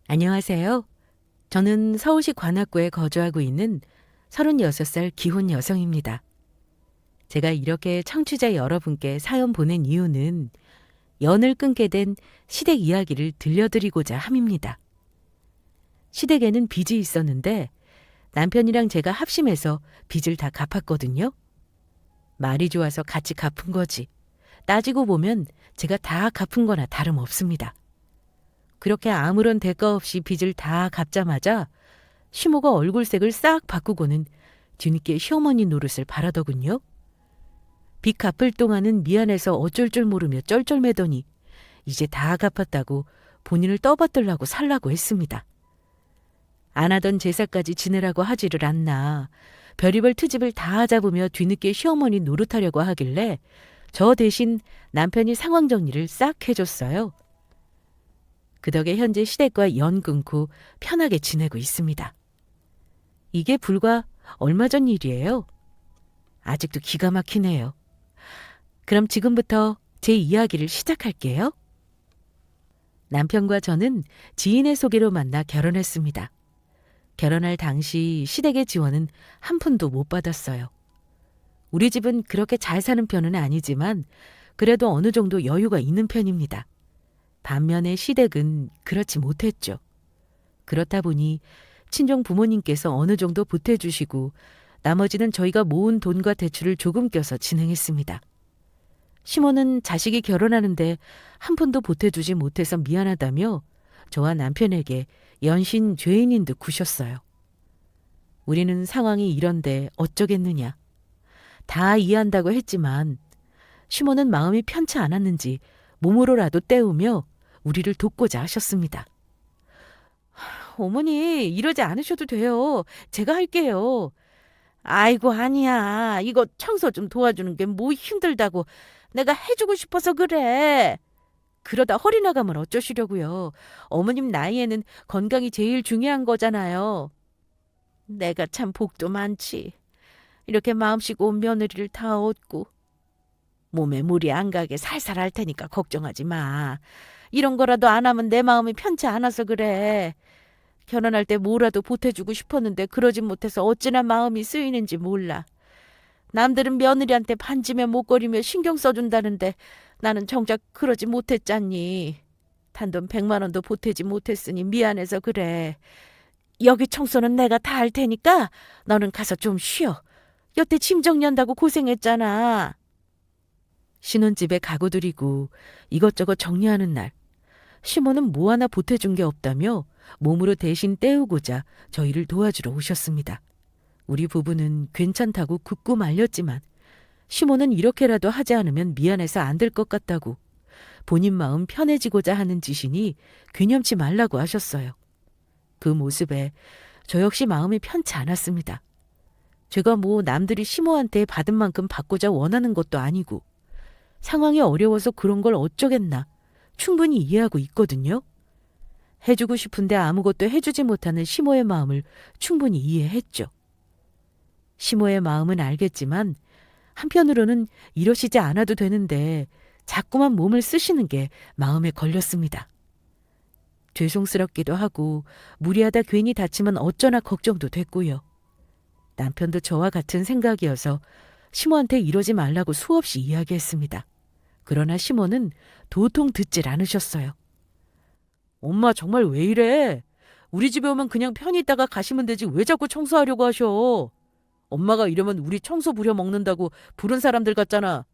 안녕하세요. 저는 서울시 관악구에 거주하고 있는 36살 기혼 여성입니다. 제가 이렇게 청취자 여러분께 사연 보낸 이유는 연을 끊게 된 시댁 이야기를 들려드리고자 함입니다. 시댁에는 빚이 있었는데 남편이랑 제가 합심해서 빚을 다 갚았거든요. 말이 좋아서 같이 갚은 거지. 따지고 보면 제가 다 갚은 거나 다름없습니다. 그렇게 아무런 대가 없이 빚을 다 갚자마자 시모가 얼굴색을 싹 바꾸고는 뒤늦게 시어머니 노릇을 바라더군요. 빚 갚을 동안은 미안해서 어쩔 줄 모르며 쩔쩔매더니 이제 다 갚았다고 본인을 떠받들라고 살라고 했습니다. 안 하던 제사까지 지내라고 하지를 않나 별의별 트집을 다 잡으며 뒤늦게 시어머니 노릇하려고 하길래 저 대신 남편이 상황 정리를 싹 해줬어요. 그 덕에 현재 시댁과 연 끊고 편하게 지내고 있습니다. 이게 불과 얼마 전 일이에요. 아직도 기가 막히네요. 그럼 지금부터 제 이야기를 시작할게요. 남편과 저는 지인의 소개로 만나 결혼했습니다. 결혼할 당시 시댁의 지원은 한 푼도 못 받았어요. 우리 집은 그렇게 잘 사는 편은 아니지만 그래도 어느 정도 여유가 있는 편입니다. 반면에 시댁은 그렇지 못했죠. 그렇다 보니 친정 부모님께서 어느 정도 보태주시고 나머지는 저희가 모은 돈과 대출을 조금 껴서 진행했습니다. 시모는 자식이 결혼하는데 한 푼도 보태주지 못해서 미안하다며 저와 남편에게 연신 죄인인 듯 구셨어요. 우리는 상황이 이런데 어쩌겠느냐. 다 이해한다고 했지만 시모는 마음이 편치 않았는지 몸으로라도 때우며 우리를 돕고자 하셨습니다. 어머니, 이러지 않으셔도 돼요. 제가 할게요. 아이고, 아니야. 이거 청소 좀 도와주는 게 뭐 힘들다고. 내가 해주고 싶어서 그래. 그러다 허리 나가면 어쩌시려고요. 어머님 나이에는 건강이 제일 중요한 거잖아요. 내가 참 복도 많지. 이렇게 마음씨 고운 며느리를 다 얻고. 몸에 무리 안 가게 살살 할 테니까 걱정하지 마. 이런 거라도 안 하면 내 마음이 편치 않아서 그래. 결혼할 때 뭐라도 보태주고 싶었는데 그러지 못해서 어찌나 마음이 쓰이는지 몰라. 남들은 며느리한테 반지며 목걸이며 신경 써준다는데 나는 정작 그러지 못했잖니. 단돈 100만 원도 보태지 못했으니 미안해서 그래. 여기 청소는 내가 다 할 테니까 너는 가서 좀 쉬어. 여태 짐 정리한다고 고생했잖아. 신혼집에 가구 들이고 이것저것 정리하는 날 시모는 뭐 하나 보태준 게 없다며 몸으로 대신 때우고자 저희를 도와주러 오셨습니다. 우리 부부는 괜찮다고 굳고 말렸지만 시모는 이렇게라도 하지 않으면 미안해서 안 될 것 같다고 본인 마음 편해지고자 하는 짓이니 괴념치 말라고 하셨어요. 그 모습에 저 역시 마음이 편치 않았습니다. 제가 뭐 남들이 시모한테 받은 만큼 받고자 원하는 것도 아니고 상황이 어려워서 그런 걸 어쩌겠나 충분히 이해하고 있거든요. 해주고 싶은데 아무것도 해주지 못하는 시모의 마음을 충분히 이해했죠. 시모의 마음은 알겠지만 한편으로는 이러시지 않아도 되는데 자꾸만 몸을 쓰시는 게 마음에 걸렸습니다. 죄송스럽기도 하고 무리하다 괜히 다치면 어쩌나 걱정도 됐고요. 남편도 저와 같은 생각이어서 시모한테 이러지 말라고 수없이 이야기했습니다. 그러나 시모는 도통 듣질 않으셨어요. 엄마 정말 왜 이래? 우리 집에 오면 그냥 편히 있다가 가시면 되지 왜 자꾸 청소하려고 하셔? 엄마가 이러면 우리 청소 부려 먹는다고 부른 사람들 같잖아.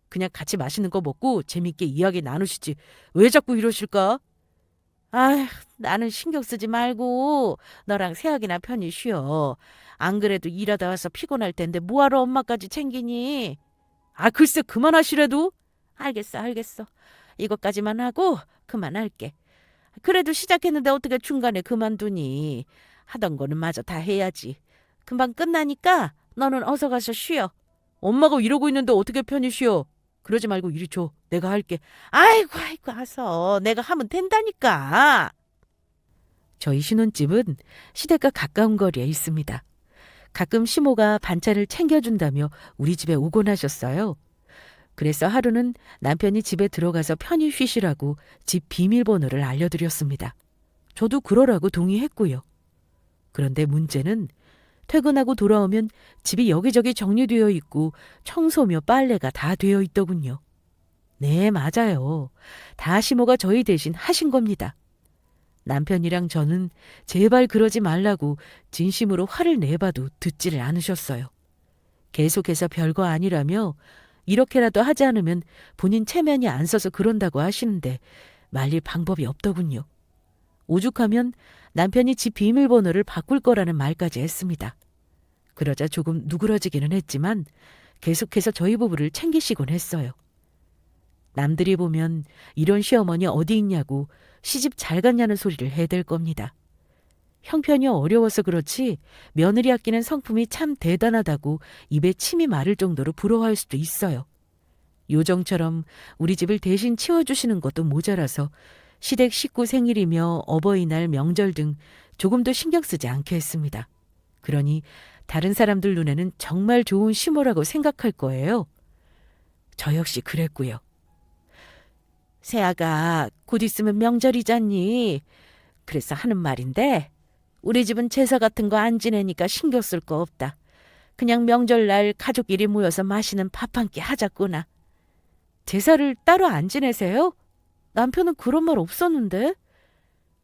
그냥 같이 맛있는 거 먹고 재밌게 이야기 나누시지 왜 자꾸 이러실까? 아휴, 나는 신경 쓰지 말고 너랑 새학이나 편히 쉬어. 안 그래도 일하다 와서 피곤할 텐데 뭐하러 엄마까지 챙기니? 아, 글쎄 그만하시래도? 알겠어. 이것까지만 하고 그만할게. 그래도 시작했는데 어떻게 중간에 그만두니? 하던 거는 마저 다 해야지. 금방 끝나니까 너는 어서 가서 쉬어. 엄마가 이러고 있는데 어떻게 편히 쉬어? 그러지 말고 이리 줘. 내가 할게. 아이고, 가서 내가 하면 된다니까. 저희 신혼집은 시댁과 가까운 거리에 있습니다. 가끔 시모가 반찬을 챙겨준다며 우리 집에 오곤 하셨어요. 그래서 하루는 남편이 집에 들어가서 편히 쉬시라고 집 비밀번호를 알려드렸습니다. 저도 그러라고 동의했고요. 그런데 문제는 퇴근하고 돌아오면 집이 여기저기 정리되어 있고 청소며 빨래가 다 되어 있더군요. 네, 맞아요. 다 시모가 저희 대신 하신 겁니다. 남편이랑 저는 제발 그러지 말라고 진심으로 화를 내봐도 듣지를 않으셨어요. 계속해서 별거 아니라며 이렇게라도 하지 않으면 본인 체면이 안 서서 그런다고 하시는데 말릴 방법이 없더군요. 오죽하면 남편이 집 비밀번호를 바꿀 거라는 말까지 했습니다. 그러자 조금 누그러지기는 했지만 계속해서 저희 부부를 챙기시곤 했어요. 남들이 보면 이런 시어머니 어디 있냐고 시집 잘 갔냐는 소리를 해댈 겁니다. 형편이 어려워서 그렇지 며느리 아끼는 성품이 참 대단하다고 입에 침이 마를 정도로 부러워할 수도 있어요. 요정처럼 우리 집을 대신 치워주시는 것도 모자라서 시댁 식구 생일이며 어버이날 명절 등 조금도 신경 쓰지 않게 했습니다. 그러니 다른 사람들 눈에는 정말 좋은 시모라고 생각할 거예요. 저 역시 그랬고요. 새아가 곧 있으면 명절이잖니. 그래서 하는 말인데 우리 집은 제사 같은 거 안 지내니까 신경 쓸 거 없다. 그냥 명절날 가족끼리 모여서 맛있는 밥 한 끼 하자꾸나. 제사를 따로 안 지내세요? 남편은 그런 말 없었는데.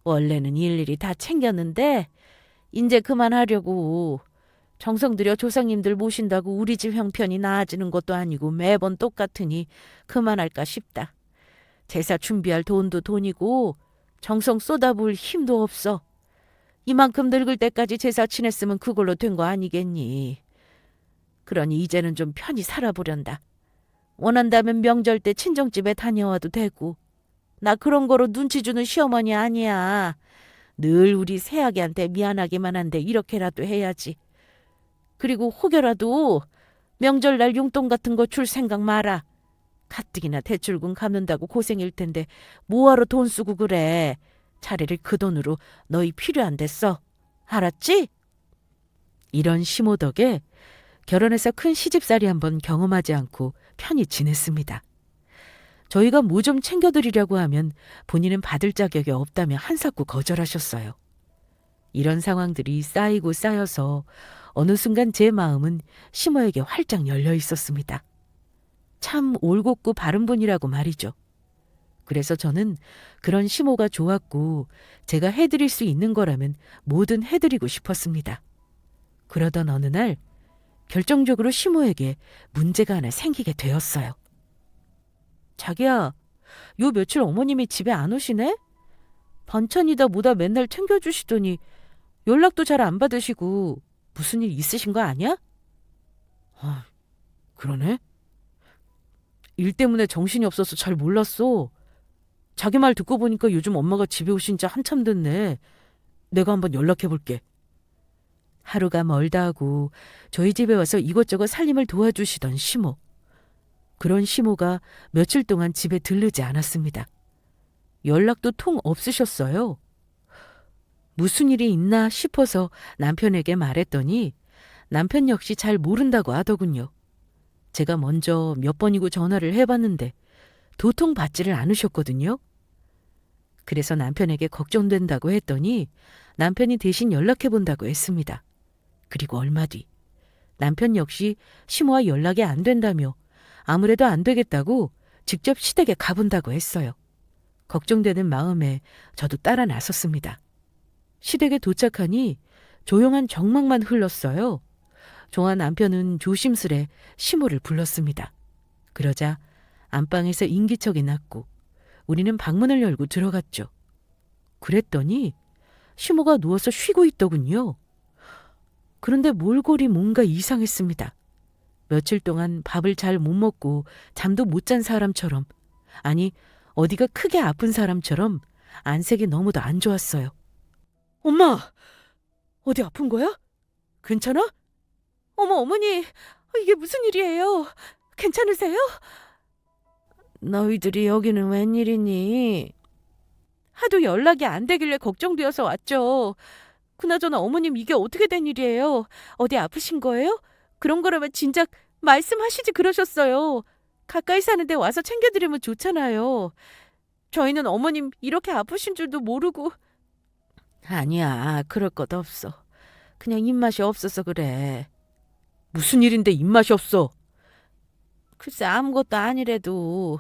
원래는 일일이 다 챙겼는데 이제 그만하려고. 정성 들여 조상님들 모신다고 우리 집 형편이 나아지는 것도 아니고 매번 똑같으니 그만할까 싶다. 제사 준비할 돈도 돈이고 정성 쏟아부을 힘도 없어. 이만큼 늙을 때까지 제사 지냈으면 그걸로 된 거 아니겠니. 그러니 이제는 좀 편히 살아보련다. 원한다면 명절 때 친정집에 다녀와도 되고. 나 그런 거로 눈치 주는 시어머니 아니야. 늘 우리 새아기한테 미안하기만 한데 이렇게라도 해야지. 그리고 혹여라도 명절날 용돈 같은 거 줄 생각 마라. 가뜩이나 대출금 갚는다고 고생일 텐데 뭐하러 돈 쓰고 그래. 차라리 그 돈으로 너희 필요한 데 써. 알았지? 이런 시모 덕에 결혼해서 큰 시집살이 한번 경험하지 않고 편히 지냈습니다. 저희가 뭐 좀 챙겨드리려고 하면 본인은 받을 자격이 없다며 한사코 거절하셨어요. 이런 상황들이 쌓이고 쌓여서 어느 순간 제 마음은 시모에게 활짝 열려 있었습니다. 참 올곧고 바른 분이라고 말이죠. 그래서 저는 그런 시모가 좋았고 제가 해드릴 수 있는 거라면 뭐든 해드리고 싶었습니다. 그러던 어느 날 결정적으로 시모에게 문제가 하나 생기게 되었어요. 자기야, 요 며칠 어머님이 집에 안 오시네? 반찬이다 뭐다 맨날 챙겨주시더니 연락도 잘 안 받으시고 무슨 일 있으신 거 아니야? 아, 그러네. 일 때문에 정신이 없어서 잘 몰랐어. 자기 말 듣고 보니까 요즘 엄마가 집에 오신 지 한참 됐네. 내가 한번 연락해 볼게. 하루가 멀다 하고 저희 집에 와서 이것저것 살림을 도와주시던 시모. 그런 시모가 며칠 동안 집에 들르지 않았습니다. 연락도 통 없으셨어요. 무슨 일이 있나 싶어서 남편에게 말했더니 남편 역시 잘 모른다고 하더군요. 제가 먼저 몇 번이고 전화를 해봤는데 도통 받지를 않으셨거든요. 그래서 남편에게 걱정된다고 했더니 남편이 대신 연락해본다고 했습니다. 그리고 얼마 뒤 남편 역시 시모와 연락이 안 된다며 아무래도 안 되겠다고 직접 시댁에 가본다고 했어요. 걱정되는 마음에 저도 따라 나섰습니다. 시댁에 도착하니 조용한 정막만 흘렀어요. 조한 남편은 조심스레 시모를 불렀습니다. 그러자 안방에서 인기척이 났고 우리는 방문을 열고 들어갔죠. 그랬더니 시모가 누워서 쉬고 있더군요. 그런데 몰골이 뭔가 이상했습니다. 며칠 동안 밥을 잘 못 먹고 잠도 못 잔 사람처럼, 아니 어디가 크게 아픈 사람처럼 안색이 너무도 안 좋았어요. 엄마! 어디 아픈 거야? 괜찮아? 어머니! 이게 무슨 일이에요? 괜찮으세요? 너희들이 여기는 웬일이니? 하도 연락이 안 되길래 걱정되어서 왔죠. 그나저나 어머님 이게 어떻게 된 일이에요? 어디 아프신 거예요? 그런 거라면 진작 말씀하시지 그러셨어요. 가까이 사는데 와서 챙겨드리면 좋잖아요. 저희는 어머님 이렇게 아프신 줄도 모르고. 아니야, 그럴 것 없어. 그냥 입맛이 없어서 그래. 무슨 일인데 입맛이 없어? 글쎄 아무것도 아니래도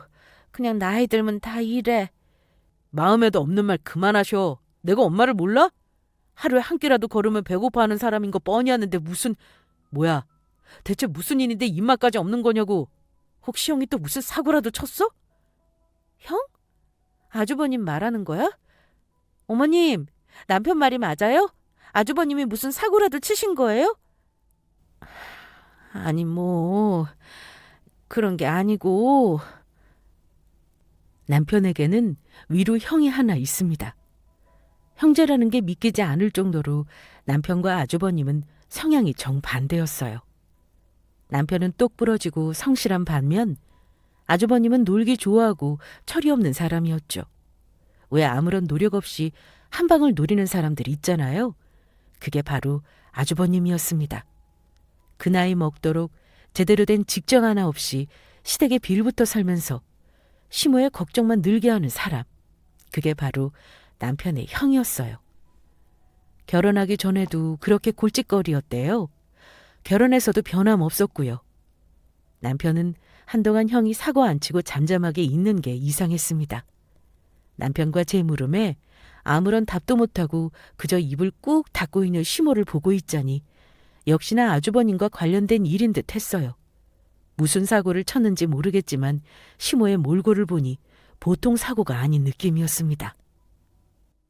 그냥 나이 들면 다 이래. 마음에도 없는 말 그만하셔. 내가 엄마를 몰라? 하루에 한 끼라도 걸으면 배고파하는 사람인 거 뻔히 아는데 무슨... 뭐야? 대체 무슨 일인데 입맛까지 없는 거냐고. 혹시 형이 또 무슨 사고라도 쳤어? 형? 아주버님 말하는 거야? 어머님, 남편 말이 맞아요? 아주버님이 무슨 사고라도 치신 거예요? 아니 뭐 그런 게 아니고 남편에게는 위로 형이 하나 있습니다. 형제라는 게 믿기지 않을 정도로 남편과 아주버님은 성향이 정반대였어요. 남편은 똑부러지고 성실한 반면 아주버님은 놀기 좋아하고 철이 없는 사람이었죠. 왜 아무런 노력 없이 한 방을 노리는 사람들 있잖아요. 그게 바로 아주버님이었습니다. 그 나이 먹도록 제대로 된 직장 하나 없이 시댁에 빌부터 살면서 시모의 걱정만 늘게 하는 사람. 그게 바로 남편의 형이었어요. 결혼하기 전에도 그렇게 골칫거리였대요. 결혼해서도 변함없었고요. 남편은 한동안 형이 사고 안 치고 잠잠하게 있는 게 이상했습니다. 남편과 제 물음에 아무런 답도 못하고 그저 입을 꾹 닫고 있는 시모를 보고 있자니 역시나 아주버님과 관련된 일인 듯 했어요. 무슨 사고를 쳤는지 모르겠지만 시모의 몰골을 보니 보통 사고가 아닌 느낌이었습니다.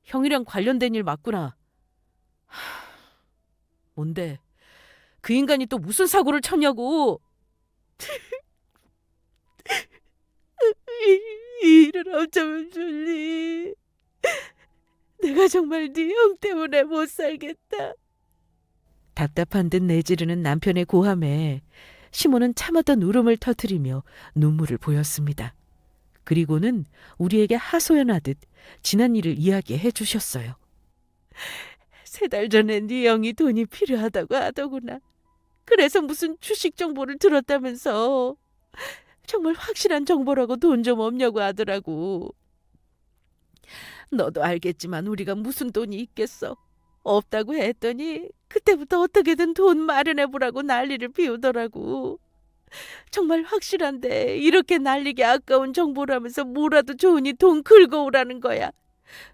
형이랑 관련된 일 맞구나. 뭔데? 그 인간이 또 무슨 사고를 쳤냐고. 이 일을 어쩌면 좋니. 내가 정말 네 형 때문에 못 살겠다. 답답한 듯 내지르는 남편의 고함에 시모는 참았던 울음을 터뜨리며 눈물을 보였습니다. 그리고는 우리에게 하소연하듯 지난 일을 이야기해 주셨어요. 3달 전에 네 형이 돈이 필요하다고 하더구나. 그래서 무슨 주식 정보를 들었다면서. 정말 확실한 정보라고 돈 좀 없냐고 하더라고. 너도 알겠지만 우리가 무슨 돈이 있겠어. 없다고 했더니 그때부터 어떻게든 돈 마련해보라고 난리를 피우더라고. 정말 확실한데 이렇게 날리기 아까운 정보라면서 뭐라도 좋으니 돈 긁어오라는 거야.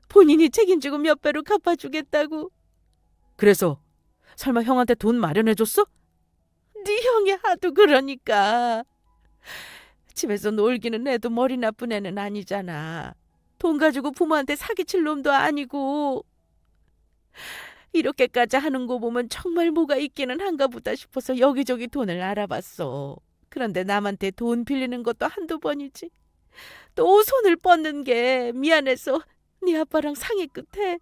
본인이 책임지고 몇 배로 갚아주겠다고. 그래서 설마 형한테 돈 마련해줬어? 네 형이 하도 그러니까. 집에서 놀기는 해도 머리 나쁜 애는 아니잖아. 돈 가지고 부모한테 사기칠 놈도 아니고. 이렇게까지 하는 거 보면 정말 뭐가 있기는 한가 보다 싶어서 여기저기 돈을 알아봤어. 그런데 남한테 돈 빌리는 것도 한두 번이지. 또 손을 뻗는 게 미안해서 네 아빠랑 상의 끝에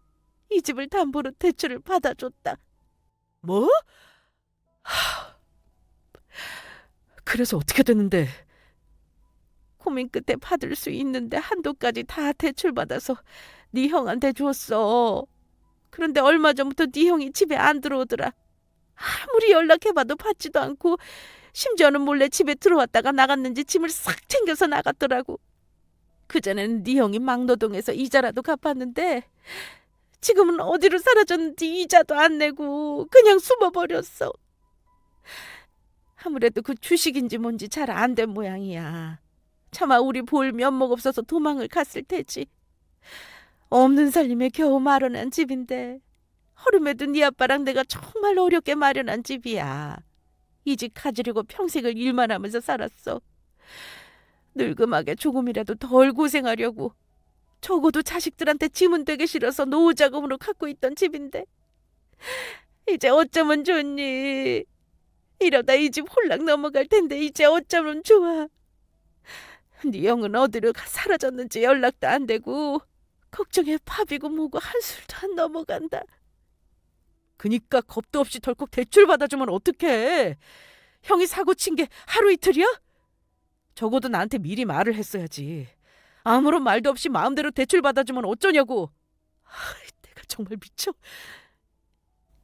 이 집을 담보로 대출을 받아줬다. 뭐? 그래서 어떻게 됐는데? 고민 끝에 받을 수 있는데 한도까지 다 대출받아서 네 형한테 줬어. 그런데 얼마 전부터 네 형이 집에 안 들어오더라. 아무리 연락해봐도 받지도 않고 심지어는 몰래 집에 들어왔다가 나갔는지 짐을 싹 챙겨서 나갔더라고. 그전에는 네 형이 막노동해서 이자라도 갚았는데 지금은 어디로 사라졌는지 이자도 안 내고 그냥 숨어버렸어. 아무래도 그 주식인지 뭔지 잘 안 된 모양이야. 차마 우리 볼 면목 없어서 도망을 갔을 테지. 없는 살림에 겨우 마련한 집인데 허름해도 네 아빠랑 내가 정말 어렵게 마련한 집이야. 이 집 가지려고 평생을 일만 하면서 살았어. 늙음하게 조금이라도 덜 고생하려고. 적어도 자식들한테 짐은 되기 싫어서 노후자금으로 갖고 있던 집인데 이제 어쩌면 좋니. 이러다 이 집 홀랑 넘어갈 텐데 이제 어쩌면 좋아. 네 형은 어디로 사라졌는지 연락도 안 되고 걱정에 밥이고 뭐고 한술도 안 넘어간다. 그니까 겁도 없이 덜컥 대출 받아주면 어떡해. 형이 사고 친 게 하루 이틀이야? 적어도 나한테 미리 말을 했어야지. 아무런 말도 없이 마음대로 대출 받아주면 어쩌냐고. 내가 정말 미쳐.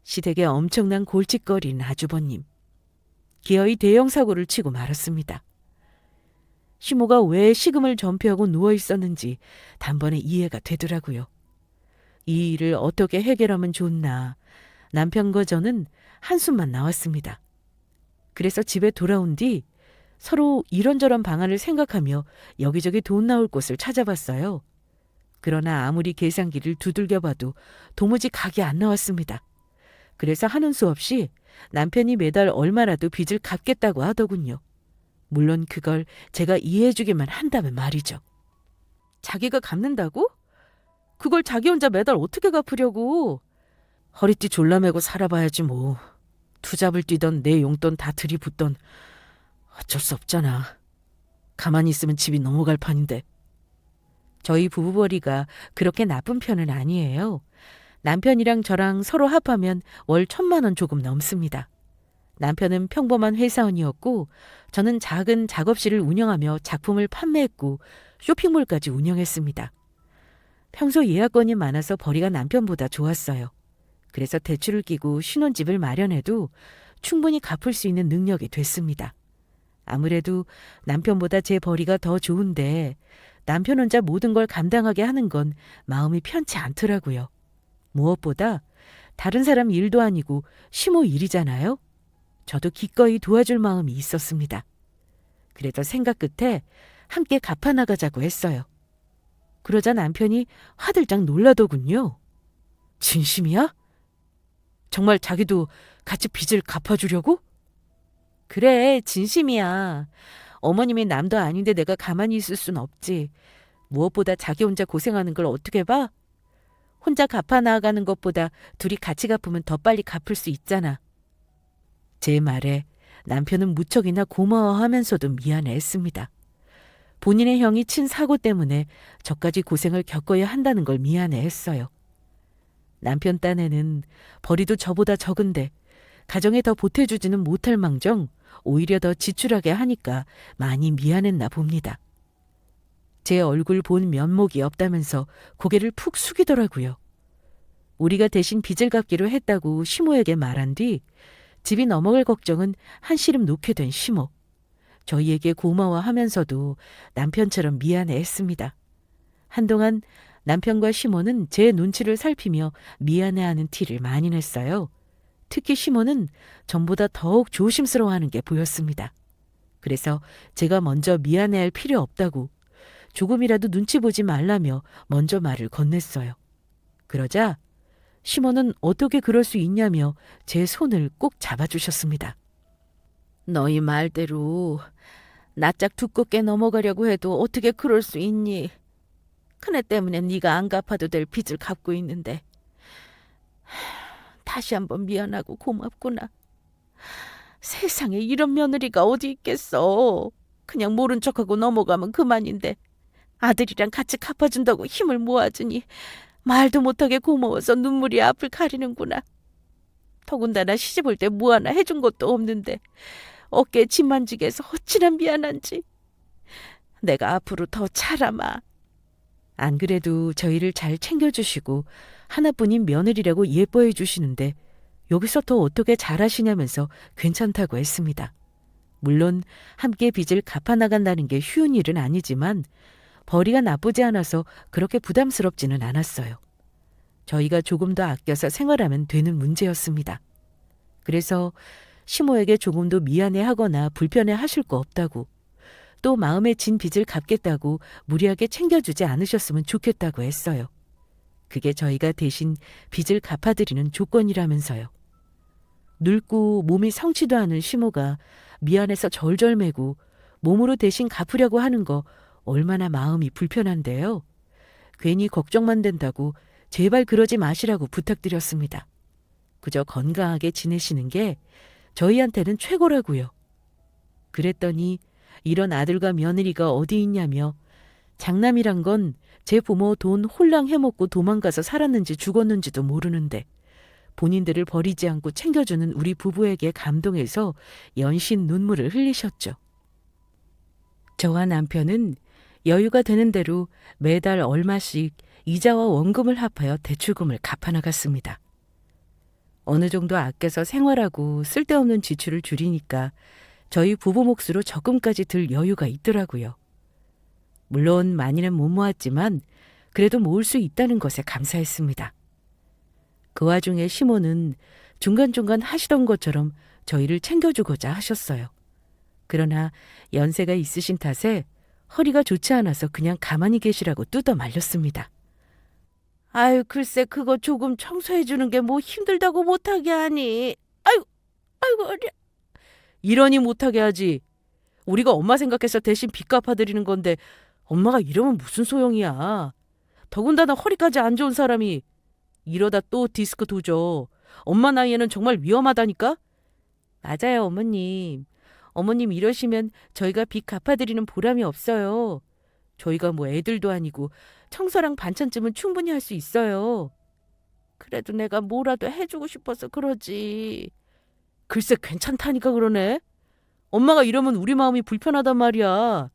시댁에 엄청난 골칫거리는 아주버님. 기어이 대형 사고를 치고 말았습니다. 시모가 왜 식음을 전폐하고 누워 있었는지 단번에 이해가 되더라고요. 이 일을 어떻게 해결하면 좋나 남편과 저는 한숨만 나왔습니다. 그래서 집에 돌아온 뒤 서로 이런저런 방안을 생각하며 여기저기 돈 나올 곳을 찾아봤어요. 그러나 아무리 계산기를 두들겨 봐도 도무지 각이 안 나왔습니다. 그래서 하는 수 없이 남편이 매달 얼마라도 빚을 갚겠다고 하더군요. 물론 그걸 제가 이해해주기만 한다면 말이죠. 자기가 갚는다고? 그걸 자기 혼자 매달 어떻게 갚으려고? 허리띠 졸라매고 살아봐야지 뭐. 투잡을 뛰던 내 용돈 다 들이붓던 어쩔 수 없잖아. 가만히 있으면 집이 넘어갈 판인데. 저희 부부벌이가 그렇게 나쁜 편은 아니에요. 남편이랑 저랑 서로 합하면 월 1,000만 원 조금 넘습니다. 남편은 평범한 회사원이었고 저는 작은 작업실을 운영하며 작품을 판매했고 쇼핑몰까지 운영했습니다. 평소 예약건이 많아서 벌이가 남편보다 좋았어요. 그래서 대출을 끼고 신혼집을 마련해도 충분히 갚을 수 있는 능력이 됐습니다. 아무래도 남편보다 제 벌이가 더 좋은데 남편 혼자 모든 걸 감당하게 하는 건 마음이 편치 않더라고요. 무엇보다 다른 사람 일도 아니고 시모 일이잖아요. 저도 기꺼이 도와줄 마음이 있었습니다. 그래서 생각 끝에 함께 갚아나가자고 했어요. 그러자 남편이 화들짝 놀라더군요. 진심이야? 정말 자기도 같이 빚을 갚아주려고? 그래, 진심이야. 어머님이 남도 아닌데 내가 가만히 있을 순 없지. 무엇보다 자기 혼자 고생하는 걸 어떻게 봐? 혼자 갚아나가는 것보다 둘이 같이 갚으면 더 빨리 갚을 수 있잖아. 제 말에 남편은 무척이나 고마워하면서도 미안해했습니다. 본인의 형이 친 사고 때문에 저까지 고생을 겪어야 한다는 걸 미안해했어요. 남편 딴에는 벌이도 저보다 적은데 가정에 더 보태주지는 못할 망정 오히려 더 지출하게 하니까 많이 미안했나 봅니다. 제 얼굴 본 면목이 없다면서 고개를 푹 숙이더라고요. 우리가 대신 빚을 갚기로 했다고 시모에게 말한 뒤 집이 넘어갈 걱정은 한시름 놓게 된 시모. 저희에게 고마워하면서도 남편처럼 미안해했습니다. 한동안 남편과 시모는 제 눈치를 살피며 미안해하는 티를 많이 냈어요. 특히 시모는 전보다 더욱 조심스러워하는 게 보였습니다. 그래서 제가 먼저 미안해할 필요 없다고 조금이라도 눈치 보지 말라며 먼저 말을 건넸어요. 그러자 시모는 어떻게 그럴 수 있냐며 제 손을 꼭 잡아주셨습니다. 너희 말대로 낯짝 두껍게 넘어가려고 해도 어떻게 그럴 수 있니? 큰애 때문에 네가 안 갚아도 될 빚을 갚고 있는데 다시 한번 미안하고 고맙구나. 세상에 이런 며느리가 어디 있겠어. 그냥 모른 척하고 넘어가면 그만인데 아들이랑 같이 갚아준다고 힘을 모아주니 말도 못하게 고마워서 눈물이 앞을 가리는구나. 더군다나 시집 올 때 뭐 하나 해준 것도 없는데 어깨에 짐 만지게 해서 어찌나 미안한지. 내가 앞으로 더 차라마. 안 그래도 저희를 잘 챙겨주시고 하나뿐인 며느리라고 예뻐해 주시는데 여기서 더 어떻게 잘하시냐면서 괜찮다고 했습니다. 물론 함께 빚을 갚아나간다는 게 쉬운 일은 아니지만 벌이가 나쁘지 않아서 그렇게 부담스럽지는 않았어요. 저희가 조금 더 아껴서 생활하면 되는 문제였습니다. 그래서 시모에게 조금도 미안해하거나 불편해하실 거 없다고, 또 마음에 진 빚을 갚겠다고 무리하게 챙겨주지 않으셨으면 좋겠다고 했어요. 그게 저희가 대신 빚을 갚아드리는 조건이라면서요. 늙고 몸이 성치도 않은 시모가 미안해서 절절매고 몸으로 대신 갚으려고 하는 거 얼마나 마음이 불편한데요. 괜히 걱정만 된다고 제발 그러지 마시라고 부탁드렸습니다. 그저 건강하게 지내시는 게 저희한테는 최고라고요. 그랬더니 이런 아들과 며느리가 어디 있냐며 장남이란 건 제 부모 돈 홀랑 해먹고 도망가서 살았는지 죽었는지도 모르는데 본인들을 버리지 않고 챙겨주는 우리 부부에게 감동해서 연신 눈물을 흘리셨죠. 저와 남편은 여유가 되는 대로 매달 얼마씩 이자와 원금을 합하여 대출금을 갚아나갔습니다. 어느 정도 아껴서 생활하고 쓸데없는 지출을 줄이니까 저희 부부 몫으로 적금까지 들 여유가 있더라고요. 물론 많이는 못 모았지만 그래도 모을 수 있다는 것에 감사했습니다. 그 와중에 시모는 중간중간 하시던 것처럼 저희를 챙겨주고자 하셨어요. 그러나 연세가 있으신 탓에 허리가 좋지 않아서 그냥 가만히 계시라고 뜯어 말렸습니다. 아유, 글쎄 그거 조금 청소해 주는 게 뭐 힘들다고 못하게 하니. 아이고, 아이고, 어려. 이러니 못하게 하지. 우리가 엄마 생각해서 대신 빚 갚아드리는 건데 엄마가 이러면 무슨 소용이야. 더군다나 허리까지 안 좋은 사람이 이러다 또 디스크 도져. 엄마 나이에는 정말 위험하다니까? 맞아요, 어머님. 어머님 이러시면 저희가 빚 갚아드리는 보람이 없어요. 저희가 뭐 애들도 아니고 청소랑 반찬쯤은 충분히 할 수 있어요. 그래도 내가 뭐라도 해주고 싶어서 그러지. 글쎄 괜찮다니까 그러네. 엄마가 이러면 우리 마음이 불편하단 말이야.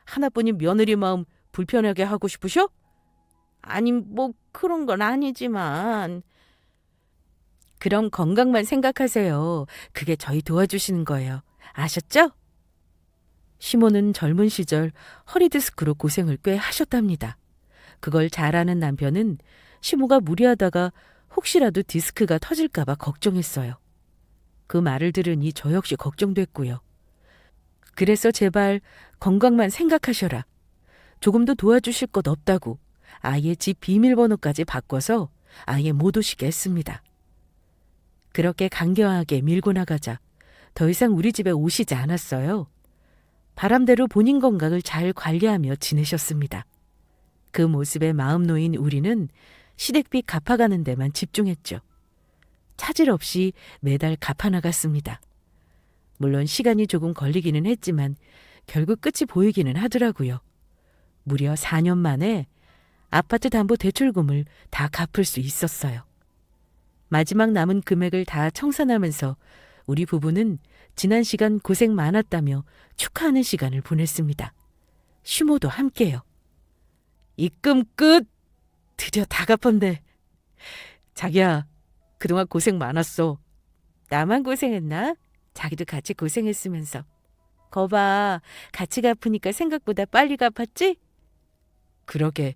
하나뿐인 며느리 마음 불편하게 하고 싶으셔? 아니 뭐 그런 건 아니지만. 그럼 건강만 생각하세요. 그게 저희 도와주시는 거예요. 아셨죠? 시모는 젊은 시절 허리디스크로 고생을 꽤 하셨답니다. 그걸 잘 아는 남편은 시모가 무리하다가 혹시라도 디스크가 터질까 봐 걱정했어요. 그 말을 들으니 저 역시 걱정됐고요. 그래서 제발 건강만 생각하셔라. 조금도 도와주실 것 없다고 아예 집 비밀번호까지 바꿔서 아예 못 오시게 했습니다. 그렇게 강경하게 밀고 나가자 더 이상 우리 집에 오시지 않았어요. 바람대로 본인 건강을 잘 관리하며 지내셨습니다. 그 모습에 마음 놓인 우리는 시댁빚 갚아가는 데만 집중했죠. 차질 없이 매달 갚아나갔습니다. 물론 시간이 조금 걸리기는 했지만 결국 끝이 보이기는 하더라고요. 무려 4년 만에 아파트 담보 대출금을 다 갚을 수 있었어요. 마지막 남은 금액을 다 청산하면서 우리 부부는 지난 시간 고생 많았다며 축하하는 시간을 보냈습니다. 시모도 함께요. 입금 끝! 드디어 다 갚았네. 자기야, 그동안 고생 많았어. 나만 고생했나? 자기도 같이 고생했으면서. 거봐, 같이 갚으니까 생각보다 빨리 갚았지? 그러게.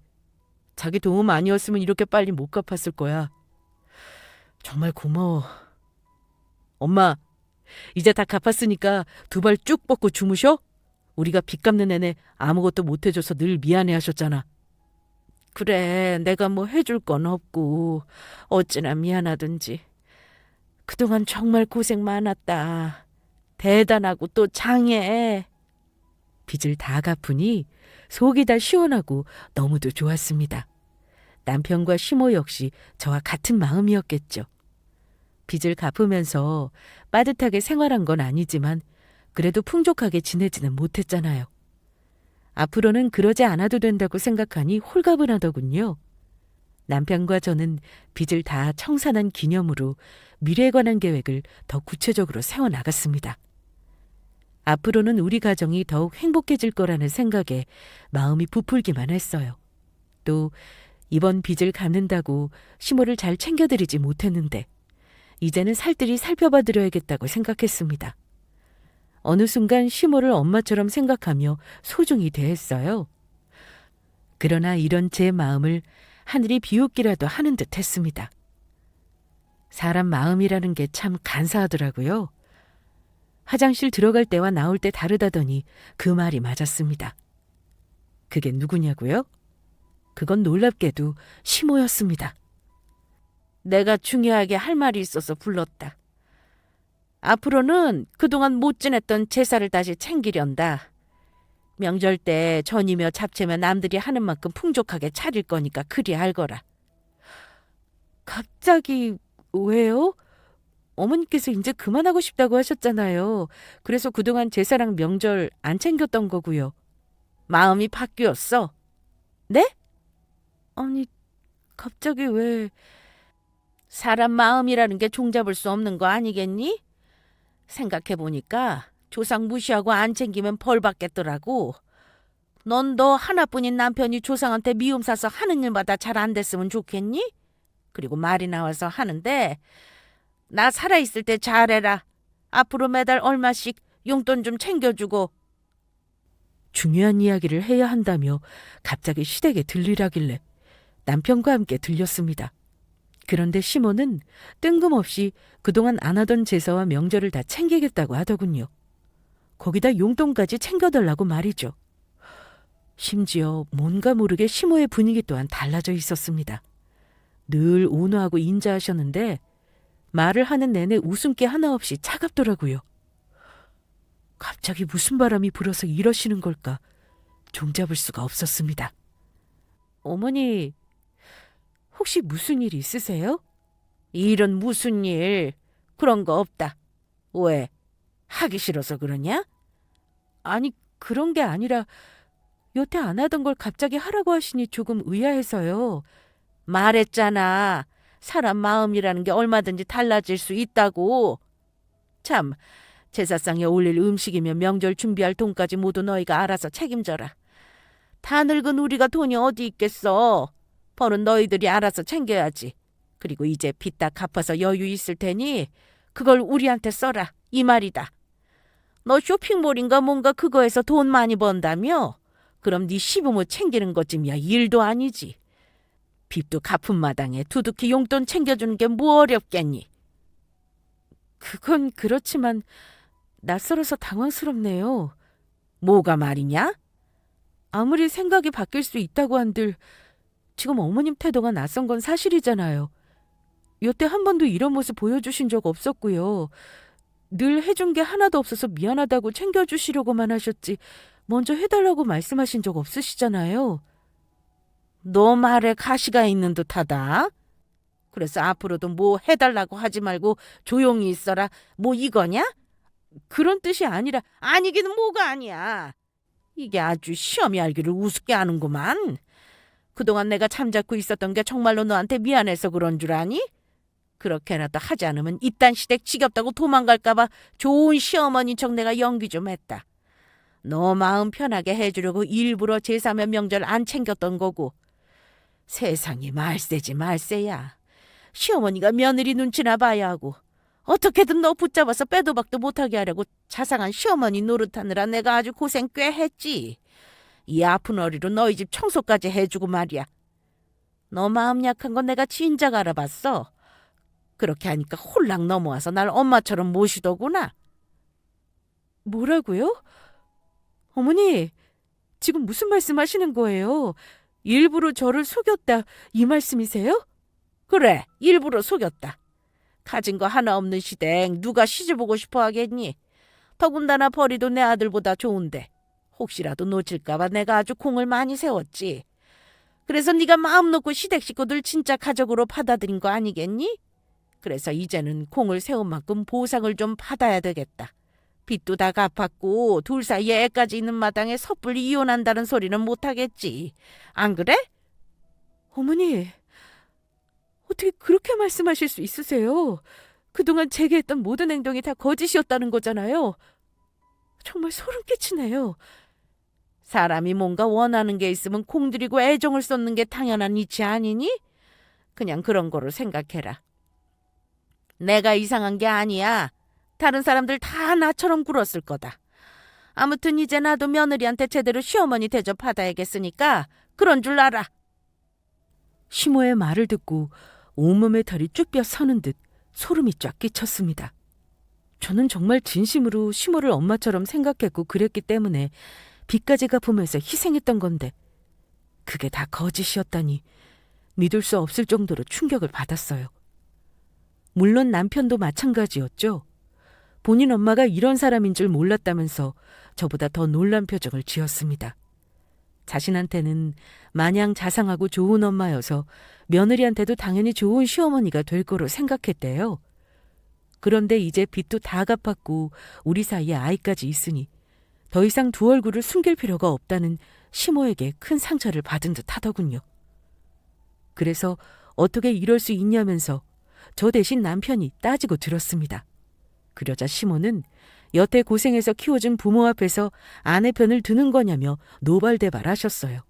자기 도움 아니었으면 이렇게 빨리 못 갚았을 거야. 정말 고마워. 엄마, 이제 다 갚았으니까 2발 쭉 뻗고 주무셔? 우리가 빚 갚는 내내 아무것도 못 해줘서 늘 미안해 하셨잖아. 그래, 내가 뭐 해줄 건 없고 어찌나 미안하든지. 그동안 정말 고생 많았다. 대단하고 또 장해. 빚을 다 갚으니 속이 다 시원하고 너무도 좋았습니다. 남편과 시모 역시 저와 같은 마음이었겠죠. 빚을 갚으면서 빠듯하게 생활한 건 아니지만 그래도 풍족하게 지내지는 못했잖아요. 앞으로는 그러지 않아도 된다고 생각하니 홀가분하더군요. 남편과 저는 빚을 다 청산한 기념으로 미래에 관한 계획을 더 구체적으로 세워나갔습니다. 앞으로는 우리 가정이 더욱 행복해질 거라는 생각에 마음이 부풀기만 했어요. 또 이번 빚을 갚는다고 시모를 잘 챙겨드리지 못했는데 이제는 살뜰히 살펴봐 드려야겠다고 생각했습니다. 어느 순간 시모를 엄마처럼 생각하며 소중히 대했어요. 그러나 이런 제 마음을 하늘이 비웃기라도 하는 듯 했습니다. 사람 마음이라는 게 참 간사하더라고요. 화장실 들어갈 때와 나올 때 다르다더니 그 말이 맞았습니다. 그게 누구냐고요? 그건 놀랍게도 시모였습니다. 내가 중요하게 할 말이 있어서 불렀다. 앞으로는 그동안 못 지냈던 제사를 다시 챙기련다. 명절 때 전이며 잡채며 남들이 하는 만큼 풍족하게 차릴 거니까 그리 알거라. 갑자기 왜요? 어머니께서 이제 그만하고 싶다고 하셨잖아요. 그래서 그동안 제사랑 명절 안 챙겼던 거고요. 마음이 바뀌었어. 네? 아니, 갑자기 왜... 사람 마음이라는 게 종잡을 수 없는 거 아니겠니? 생각해보니까 조상 무시하고 안 챙기면 벌 받겠더라고. 넌 너 하나뿐인 남편이 조상한테 미움 사서 하는 일마다 잘 안 됐으면 좋겠니? 그리고 말이 나와서 하는데 나 살아있을 때 잘해라. 앞으로 매달 얼마씩 용돈 좀 챙겨주고. 중요한 이야기를 해야 한다며 갑자기 시댁에 들리라길래 남편과 함께 들렸습니다. 그런데 시모는 뜬금없이 그동안 안 하던 제사와 명절을 다 챙기겠다고 하더군요. 거기다 용돈까지 챙겨달라고 말이죠. 심지어 뭔가 모르게 시모의 분위기 또한 달라져 있었습니다. 늘 온화하고 인자하셨는데 말을 하는 내내 웃음기 하나 없이 차갑더라고요. 갑자기 무슨 바람이 불어서 이러시는 걸까 종잡을 수가 없었습니다. 어머니, 혹시 무슨 일 있으세요? 일은 무슨 일? 그런 거 없다. 왜? 하기 싫어서 그러냐? 아니, 그런 게 아니라 여태 안 하던 걸 갑자기 하라고 하시니 조금 의아해서요. 말했잖아. 사람 마음이라는 게 얼마든지 달라질 수 있다고. 참, 제사상에 올릴 음식이며 명절 준비할 돈까지 모두 너희가 알아서 책임져라. 다 늙은 우리가 돈이 어디 있겠어. 벌은 너희들이 알아서 챙겨야지. 그리고 이제 빚 다 갚아서 여유 있을 테니 그걸 우리한테 써라. 이 말이다. 너 쇼핑몰인가 뭔가 그거에서 돈 많이 번다며? 그럼 네 시부모 챙기는 것쯤이야 일도 아니지. 빚도 갚은 마당에 두둑히 용돈 챙겨주는 게 뭐 어렵겠니? 그건 그렇지만 낯설어서 당황스럽네요. 뭐가 말이냐? 아무리 생각이 바뀔 수 있다고 한들 지금 어머님 태도가 낯선 건 사실이잖아요. 여태 한 번도 이런 모습 보여주신 적 없었고요. 늘 해준 게 하나도 없어서 미안하다고 챙겨주시려고만 하셨지 먼저 해달라고 말씀하신 적 없으시잖아요. 너 말에 가시가 있는 듯하다. 그래서 앞으로도 뭐 해달라고 하지 말고 조용히 있어라. 뭐 이거냐? 그런 뜻이 아니라 아니기는 뭐가 아니야. 이게 아주 시험이 알기를 우습게 하는구만. 그동안 내가 잠자코 있었던 게 정말로 너한테 미안해서 그런 줄 아니? 그렇게라도 하지 않으면 이딴 시댁 지겹다고 도망갈까 봐 좋은 시어머니인 척 내가 연기 좀 했다. 너 마음 편하게 해주려고 일부러 제사며 명절 안 챙겼던 거고. 세상이 말세지 말세야. 시어머니가 며느리 눈치나 봐야 하고 어떻게든 너 붙잡아서 빼도 박도 못하게 하려고 자상한 시어머니 노릇하느라 내가 아주 고생 꽤 했지. 이 아픈 허리로 너희 집 청소까지 해주고 말이야. 너 마음 약한 건 내가 진작 알아봤어. 그렇게 하니까 홀랑 넘어와서 날 엄마처럼 모시더구나. 뭐라고요? 어머니, 지금 무슨 말씀하시는 거예요? 일부러 저를 속였다 이 말씀이세요? 그래, 일부러 속였다. 가진 거 하나 없는 시댁 누가 시집오고 싶어 하겠니? 더군다나 벌이도 내 아들보다 좋은데 혹시라도 놓칠까 봐 내가 아주 공을 많이 세웠지. 그래서 네가 마음 놓고 시댁 식구들 진짜 가족으로 받아들인 거 아니겠니? 그래서 이제는 공을 세운 만큼 보상을 좀 받아야 되겠다. 빚도 다 갚았고 둘 사이에 애까지 있는 마당에 섣불리 이혼한다는 소리는 못하겠지. 안 그래? 어머니, 어떻게 그렇게 말씀하실 수 있으세요? 그동안 제게 했던 모든 행동이 다 거짓이었다는 거잖아요. 정말 소름 끼치네요. 사람이 뭔가 원하는 게 있으면 공들이고 애정을 쏟는 게 당연한 이치 아니니? 그냥 그런 거로 생각해라. 내가 이상한 게 아니야. 다른 사람들 다 나처럼 굴었을 거다. 아무튼 이제 나도 며느리한테 제대로 시어머니 대접받아야겠으니까 그런 줄 알아. 시모의 말을 듣고 온몸의 털이 쭈뼛 서는 듯 소름이 쫙 끼쳤습니다. 저는 정말 진심으로 시모를 엄마처럼 생각했고 그랬기 때문에 빚까지 갚으면서 희생했던 건데 그게 다 거짓이었다니 믿을 수 없을 정도로 충격을 받았어요. 물론 남편도 마찬가지였죠. 본인 엄마가 이런 사람인 줄 몰랐다면서 저보다 더 놀란 표정을 지었습니다. 자신한테는 마냥 자상하고 좋은 엄마여서 며느리한테도 당연히 좋은 시어머니가 될 거로 생각했대요. 그런데 이제 빚도 다 갚았고 우리 사이에 아이까지 있으니 더 이상 두 얼굴을 숨길 필요가 없다는 시모에게 큰 상처를 받은 듯 하더군요. 그래서 어떻게 이럴 수 있냐면서 저 대신 남편이 따지고 들었습니다. 그러자 시모는 여태 고생해서 키워준 부모 앞에서 아내 편을 드는 거냐며 노발대발하셨어요.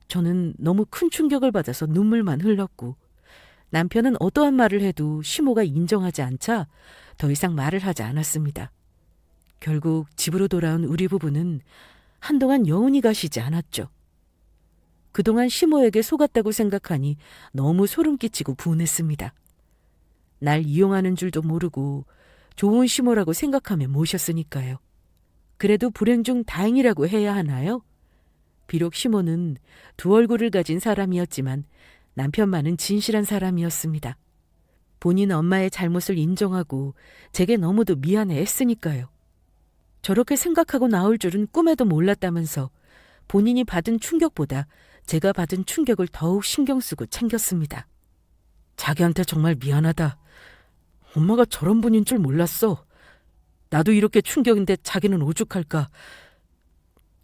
저는 너무 큰 충격을 받아서 눈물만 흘렀고 남편은 어떠한 말을 해도 시모가 인정하지 않자 더 이상 말을 하지 않았습니다. 결국 집으로 돌아온 우리 부부는 한동안 여운이 가시지 않았죠. 그동안 시모에게 속았다고 생각하니 너무 소름 끼치고 분했습니다. 날 이용하는 줄도 모르고 좋은 시모라고 생각하며 모셨으니까요. 그래도 불행 중 다행이라고 해야 하나요? 비록 시모는 두 얼굴을 가진 사람이었지만 남편만은 진실한 사람이었습니다. 본인 엄마의 잘못을 인정하고 제게 너무도 미안해 했으니까요. 저렇게 생각하고 나올 줄은 꿈에도 몰랐다면서 본인이 받은 충격보다 제가 받은 충격을 더욱 신경 쓰고 챙겼습니다. 자기한테 정말 미안하다. 엄마가 저런 분인 줄 몰랐어. 나도 이렇게 충격인데 자기는 오죽할까.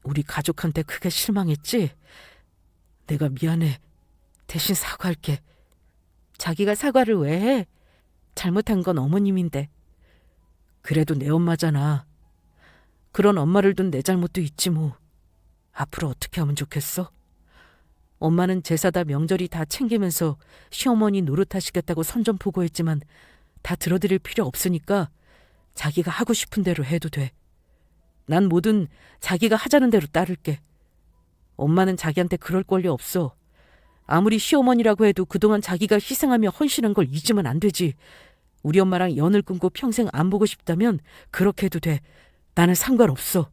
우리 가족한테 크게 실망했지? 내가 미안해. 대신 사과할게. 자기가 사과를 왜 해? 잘못한 건 어머님인데. 그래도 내 엄마잖아. 그런 엄마를 둔 내 잘못도 있지 뭐. 앞으로 어떻게 하면 좋겠어? 엄마는 제사다 명절이 다 챙기면서 시어머니 노릇하시겠다고 선전포고했지만 다 들어드릴 필요 없으니까 자기가 하고 싶은 대로 해도 돼. 난 뭐든 자기가 하자는 대로 따를게. 엄마는 자기한테 그럴 권리 없어. 아무리 시어머니라고 해도 그동안 자기가 희생하며 헌신한 걸 잊으면 안 되지. 우리 엄마랑 연을 끊고 평생 안 보고 싶다면 그렇게 해도 돼. 나는 상관없어.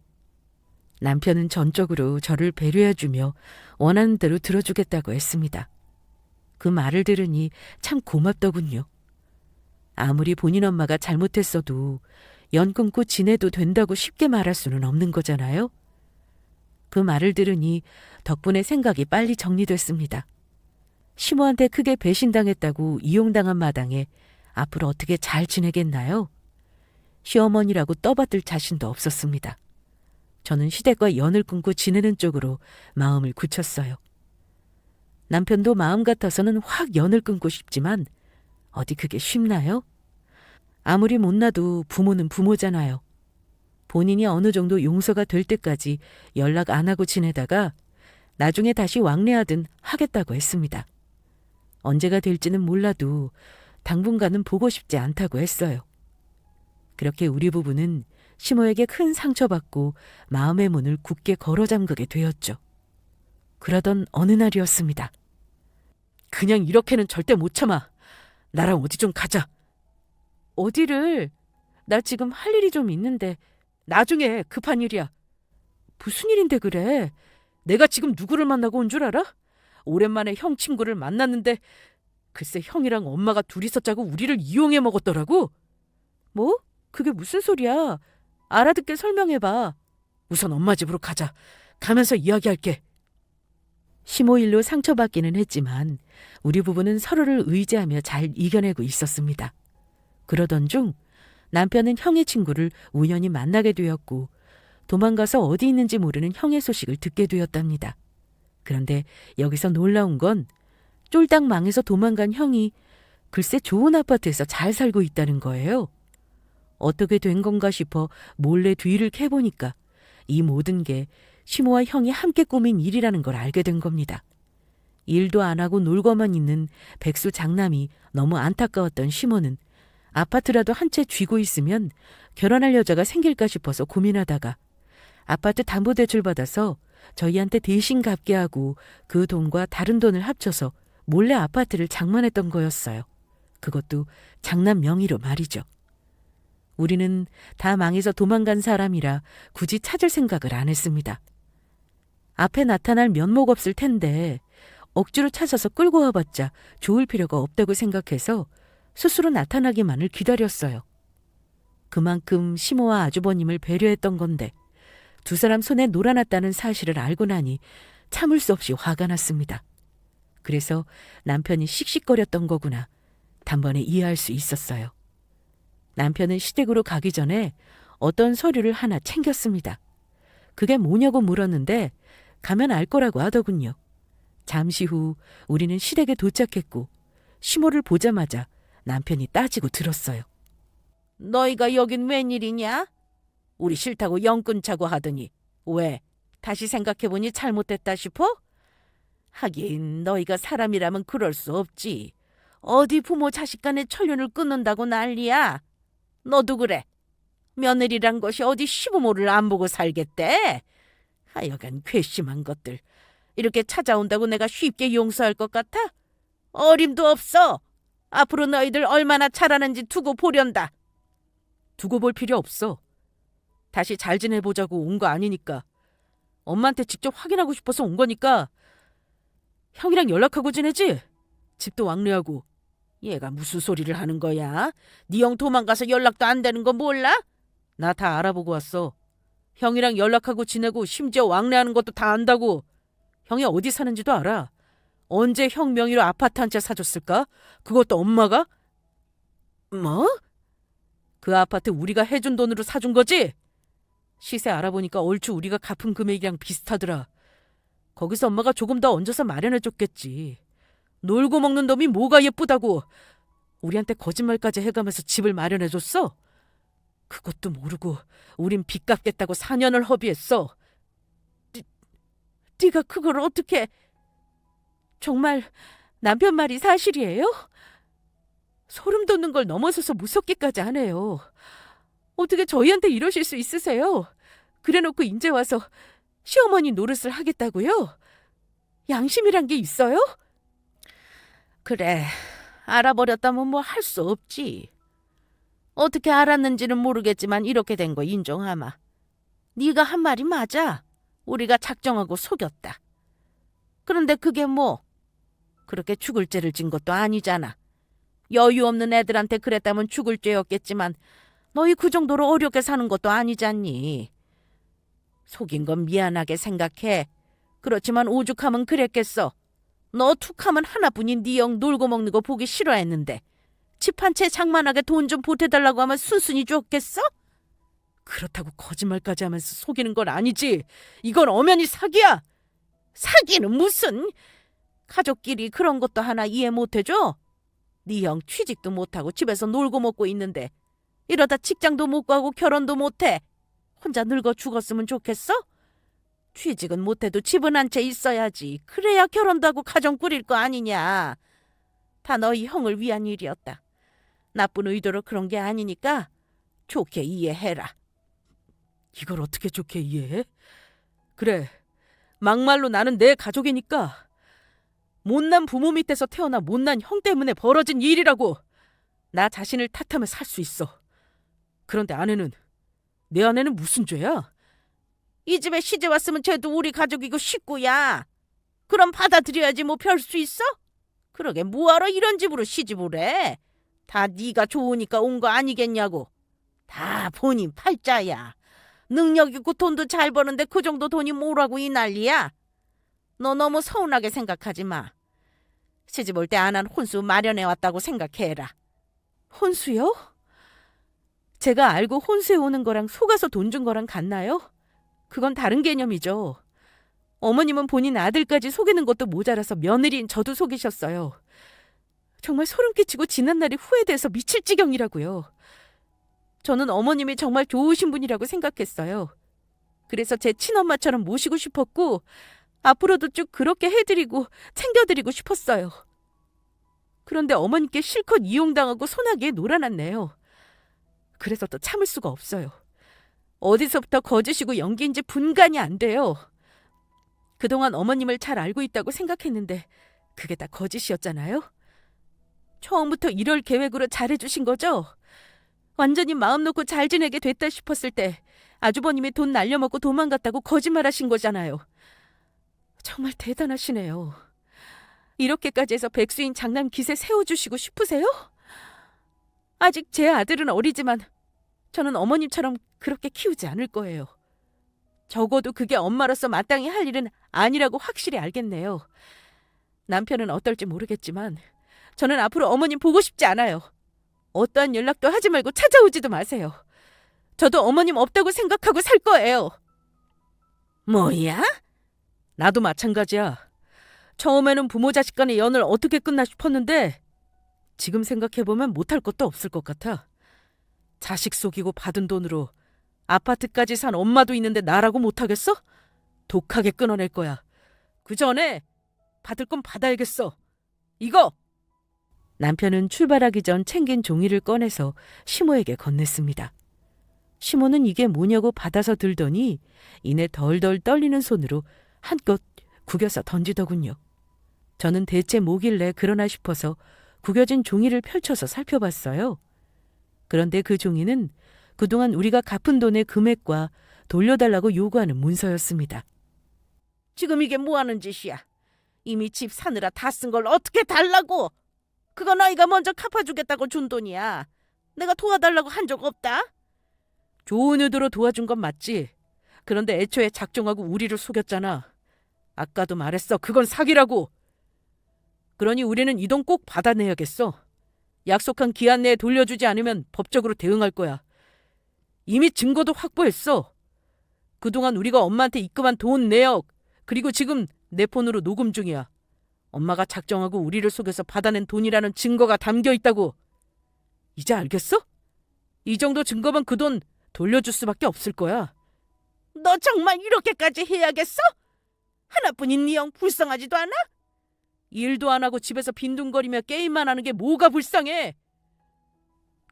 남편은 전적으로 저를 배려해주며 원하는 대로 들어주겠다고 했습니다. 그 말을 들으니 참 고맙더군요. 아무리 본인 엄마가 잘못했어도 연 끊고 지내도 된다고 쉽게 말할 수는 없는 거잖아요. 그 말을 들으니 덕분에 생각이 빨리 정리됐습니다. 시모한테 크게 배신당했다고 이용당한 마당에 앞으로 어떻게 잘 지내겠나요? 시어머니라고 떠받들 자신도 없었습니다. 저는 시댁과 연을 끊고 지내는 쪽으로 마음을 굳혔어요. 남편도 마음 같아서는 확 연을 끊고 싶지만 어디 그게 쉽나요? 아무리 못나도 부모는 부모잖아요. 본인이 어느 정도 용서가 될 때까지 연락 안 하고 지내다가 나중에 다시 왕래하든 하겠다고 했습니다. 언제가 될지는 몰라도 당분간은 보고 싶지 않다고 했어요. 그렇게 우리 부부는 시모에게 큰 상처받고 마음의 문을 굳게 걸어 잠그게 되었죠. 그러던 어느 날이었습니다. 그냥 이렇게는 절대 못 참아. 나랑 어디 좀 가자. 어디를? 나 지금 할 일이 좀 있는데. 나중에 급한 일이야. 무슨 일인데 그래? 내가 지금 누구를 만나고 온 줄 알아? 오랜만에 형 친구를 만났는데 글쎄 형이랑 엄마가 둘이서 짜고 우리를 이용해 먹었더라고. 뭐? 그게 무슨 소리야? 알아듣게 설명해봐. 우선 엄마 집으로 가자. 가면서 이야기할게. 시모 일로 상처받기는 했지만 우리 부부는 서로를 의지하며 잘 이겨내고 있었습니다. 그러던 중 남편은 형의 친구를 우연히 만나게 되었고 도망가서 어디 있는지 모르는 형의 소식을 듣게 되었답니다. 그런데 여기서 놀라운 건 쫄딱 망해서 도망간 형이 글쎄 좋은 아파트에서 잘 살고 있다는 거예요. 어떻게 된 건가 싶어 몰래 뒤를 캐보니까 이 모든 게 시모와 형이 함께 꾸민 일이라는 걸 알게 된 겁니다. 일도 안 하고 놀고만 있는 백수 장남이 너무 안타까웠던 시모는 아파트라도 한 채 쥐고 있으면 결혼할 여자가 생길까 싶어서 고민하다가 아파트 담보대출 받아서 저희한테 대신 갚게 하고 그 돈과 다른 돈을 합쳐서 몰래 아파트를 장만했던 거였어요. 그것도 장남 명의로 말이죠. 우리는 다 망해서 도망간 사람이라 굳이 찾을 생각을 안 했습니다. 앞에 나타날 면목 없을 텐데 억지로 찾아서 끌고 와봤자 좋을 필요가 없다고 생각해서 스스로 나타나기만을 기다렸어요. 그만큼 시모와 아주버님을 배려했던 건데 두 사람 손에 놀아났다는 사실을 알고 나니 참을 수 없이 화가 났습니다. 그래서 남편이 씩씩거렸던 거구나 단번에 이해할 수 있었어요. 남편은 시댁으로 가기 전에 어떤 서류를 하나 챙겼습니다. 그게 뭐냐고 물었는데 가면 알 거라고 하더군요. 잠시 후 우리는 시댁에 도착했고 시모를 보자마자 남편이 따지고 들었어요. 너희가 여긴 웬일이냐? 우리 싫다고 영 끊자고 하더니 왜? 다시 생각해보니 잘못됐다 싶어? 하긴 너희가 사람이라면 그럴 수 없지. 어디 부모 자식 간의 천륜을 끊는다고 난리야. 너도 그래. 며느리란 것이 어디 시부모를 안 보고 살겠대? 하여간 괘씸한 것들. 이렇게 찾아온다고 내가 쉽게 용서할 것 같아? 어림도 없어. 앞으로 너희들 얼마나 잘하는지 두고 보련다. 두고 볼 필요 없어. 다시 잘 지내보자고 온 거 아니니까. 엄마한테 직접 확인하고 싶어서 온 거니까. 형이랑 연락하고 지내지? 집도 왕래하고. 얘가 무슨 소리를 하는 거야? 네 형 도망가서 연락도 안 되는 거 몰라? 나 다 알아보고 왔어. 형이랑 연락하고 지내고 심지어 왕래하는 것도 다 안다고. 형이 어디 사는지도 알아. 언제 형 명의로 아파트 한 채 사줬을까? 그것도 엄마가? 뭐? 그 아파트 우리가 해준 돈으로 사준 거지? 시세 알아보니까 얼추 우리가 갚은 금액이랑 비슷하더라. 거기서 엄마가 조금 더 얹어서 마련해줬겠지. 놀고 먹는 놈이 뭐가 예쁘다고. 우리한테 거짓말까지 해가면서 집을 마련해줬어? 그것도 모르고 우린 빚 갚겠다고 4년을 허비했어. 네가 그걸 어떻게... 정말 남편 말이 사실이에요? 소름 돋는 걸 넘어서서 무섭기까지 하네요. 어떻게 저희한테 이러실 수 있으세요? 그래놓고 이제 와서 시어머니 노릇을 하겠다고요? 양심이란 게 있어요? 그래, 알아버렸다면 뭐 할 수 없지. 어떻게 알았는지는 모르겠지만 이렇게 된 거 인정하마. 네가 한 말이 맞아. 우리가 작정하고 속였다. 그런데 그게 뭐 그렇게 죽을 죄를 진 것도 아니잖아. 여유 없는 애들한테 그랬다면 죽을 죄였겠지만 너희 그 정도로 어렵게 사는 것도 아니잖니. 속인 건 미안하게 생각해. 그렇지만 오죽하면 그랬겠어. 너 툭하면 하나뿐인 네 형 놀고 먹는 거 보기 싫어했는데 집 한 채 장만하게 돈 좀 보태달라고 하면 순순히 줬겠어? 그렇다고 거짓말까지 하면서 속이는 건 아니지. 이건 엄연히 사기야. 사기는 무슨... 가족끼리 그런 것도 하나 이해 못해줘? 네 형 취직도 못하고 집에서 놀고 먹고 있는데 이러다 직장도 못 가고 결혼도 못해. 혼자 늙어 죽었으면 좋겠어? 취직은 못해도 집은 한 채 있어야지. 그래야 결혼도 하고 가정 꾸릴 거 아니냐. 다 너희 형을 위한 일이었다. 나쁜 의도로 그런 게 아니니까 좋게 이해해라. 이걸 어떻게 좋게 이해해? 그래, 막말로 나는 내 가족이니까. 못난 부모 밑에서 태어나 못난 형 때문에 벌어진 일이라고. 나 자신을 탓하며 살 수 있어. 그런데 내 아내는 무슨 죄야? 이 집에 시집 왔으면 쟤도 우리 가족이고 식구야. 그럼 받아들여야지 뭐 별 수 있어? 그러게 뭐하러 이런 집으로 시집을 해? 다 네가 좋으니까 온 거 아니겠냐고. 다 본인 팔자야. 능력 있고 돈도 잘 버는데 그 정도 돈이 뭐라고 이 난리야? 너 너무 서운하게 생각하지 마. 시집 올 때 안 한 혼수 마련해왔다고 생각해라. 혼수요? 제가 알고 혼수에 오는 거랑 속아서 돈 준 거랑 같나요? 그건 다른 개념이죠. 어머님은 본인 아들까지 속이는 것도 모자라서 며느리인 저도 속이셨어요. 정말 소름 끼치고 지난날이 후회돼서 미칠 지경이라고요. 저는 어머님이 정말 좋으신 분이라고 생각했어요. 그래서 제 친엄마처럼 모시고 싶었고 앞으로도 쭉 그렇게 해드리고 챙겨드리고 싶었어요. 그런데 어머님께 실컷 이용당하고 소나기에 놀아났네요. 그래서 또 참을 수가 없어요. 어디서부터 거짓이고 연기인지 분간이 안 돼요. 그동안 어머님을 잘 알고 있다고 생각했는데 그게 다 거짓이었잖아요. 처음부터 이럴 계획으로 잘해주신 거죠? 완전히 마음 놓고 잘 지내게 됐다 싶었을 때 아주버님이 돈 날려먹고 도망갔다고 거짓말하신 거잖아요. 정말 대단하시네요. 이렇게까지 해서 백수인 장남 기세 세워주시고 싶으세요? 아직 제 아들은 어리지만 저는 어머님처럼 그렇게 키우지 않을 거예요. 적어도 그게 엄마로서 마땅히 할 일은 아니라고 확실히 알겠네요. 남편은 어떨지 모르겠지만 저는 앞으로 어머님 보고 싶지 않아요. 어떠한 연락도 하지 말고 찾아오지도 마세요. 저도 어머님 없다고 생각하고 살 거예요. 뭐야? 나도 마찬가지야. 처음에는 부모 자식 간의 연을 어떻게 끝나 싶었는데 지금 생각해보면 못할 것도 없을 것 같아. 자식 속이고 받은 돈으로 아파트까지 산 엄마도 있는데 나라고 못하겠어? 독하게 끊어낼 거야. 그 전에 받을 건 받아야겠어. 이거! 남편은 출발하기 전 챙긴 종이를 꺼내서 시모에게 건넸습니다. 시모는 이게 뭐냐고 받아서 들더니 이내 덜덜 떨리는 손으로 한껏 구겨서 던지더군요. 저는 대체 뭐길래 그러나 싶어서 구겨진 종이를 펼쳐서 살펴봤어요. 그런데 그 종이는 그동안 우리가 갚은 돈의 금액과 돌려달라고 요구하는 문서였습니다. 지금 이게 뭐 하는 짓이야? 이미 집 사느라 다 쓴 걸 어떻게 달라고? 그거 너희가 먼저 갚아주겠다고 준 돈이야. 내가 도와달라고 한 적 없다. 좋은 의도로 도와준 건 맞지. 그런데 애초에 작정하고 우리를 속였잖아. 아까도 말했어. 그건 사기라고. 그러니 우리는 이 돈 꼭 받아내야겠어. 약속한 기한 내에 돌려주지 않으면 법적으로 대응할 거야. 이미 증거도 확보했어. 그동안 우리가 엄마한테 입금한 돈 내역, 그리고 지금 내 폰으로 녹음 중이야. 엄마가 작정하고 우리를 속여서 받아낸 돈이라는 증거가 담겨 있다고. 이제 알겠어? 이 정도 증거면 그 돈 돌려줄 수밖에 없을 거야. 너 정말 이렇게까지 해야겠어? 하나뿐인 네 형 불쌍하지도 않아? 일도 안 하고 집에서 빈둥거리며 게임만 하는 게 뭐가 불쌍해.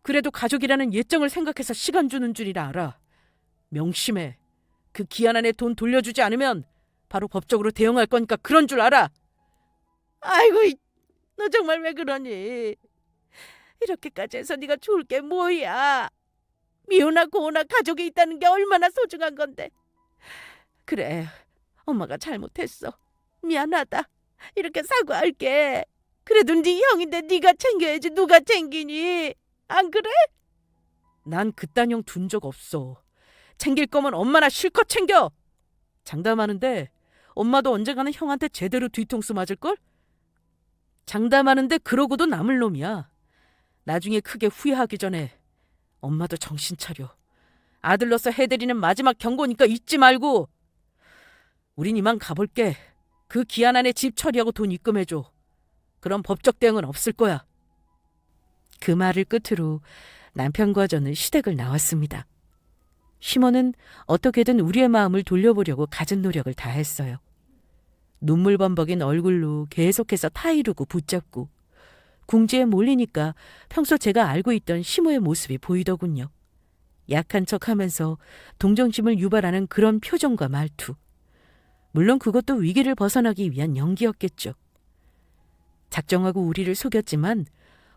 그래도 가족이라는 예정을 생각해서 시간 주는 줄이라 알아. 명심해. 그 기한 안에 돈 돌려주지 않으면 바로 법적으로 대응할 거니까 그런 줄 알아. 아이고, 너 정말 왜 그러니? 이렇게까지 해서 네가 좋을 게 뭐야? 미우나 고우나 가족이 있다는 게 얼마나 소중한 건데. 그래, 엄마가 잘못했어. 미안하다. 이렇게 사과할게. 그래도 네 형인데 네가 챙겨야지 누가 챙기니? 안 그래? 난 그딴 형 둔 적 없어. 챙길 거면 엄마나 실컷 챙겨. 장담하는데 엄마도 언젠가는 형한테 제대로 뒤통수 맞을걸? 장담하는데 그러고도 남을 놈이야. 나중에 크게 후회하기 전에 엄마도 정신 차려. 아들로서 해드리는 마지막 경고니까 잊지 말고. 우린 이만 가볼게. 그 기한 안에 집 처리하고 돈 입금해줘. 그럼 법적 대응은 없을 거야. 그 말을 끝으로 남편과 저는 시댁을 나왔습니다. 시몬은 어떻게든 우리의 마음을 돌려보려고 갖은 노력을 다했어요. 눈물 범벅인 얼굴로 계속해서 타이르고 붙잡고 궁지에 몰리니까 평소 제가 알고 있던 시모의 모습이 보이더군요. 약한 척하면서 동정심을 유발하는 그런 표정과 말투. 물론 그것도 위기를 벗어나기 위한 연기였겠죠. 작정하고 우리를 속였지만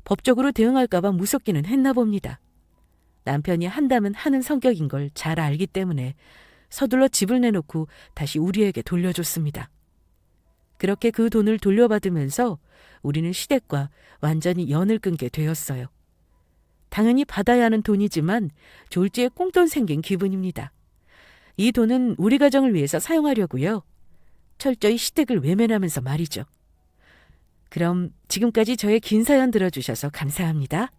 법적으로 대응할까 봐 무섭기는 했나 봅니다. 남편이 한다면 하는 성격인 걸 잘 알기 때문에 서둘러 집을 내놓고 다시 우리에게 돌려줬습니다. 그렇게 그 돈을 돌려받으면서 우리는 시댁과 완전히 연을 끊게 되었어요. 당연히 받아야 하는 돈이지만 졸지에 꽁돈 생긴 기분입니다. 이 돈은 우리 가정을 위해서 사용하려고요. 철저히 시댁을 외면하면서 말이죠. 그럼 지금까지 저의 긴 사연 들어주셔서 감사합니다.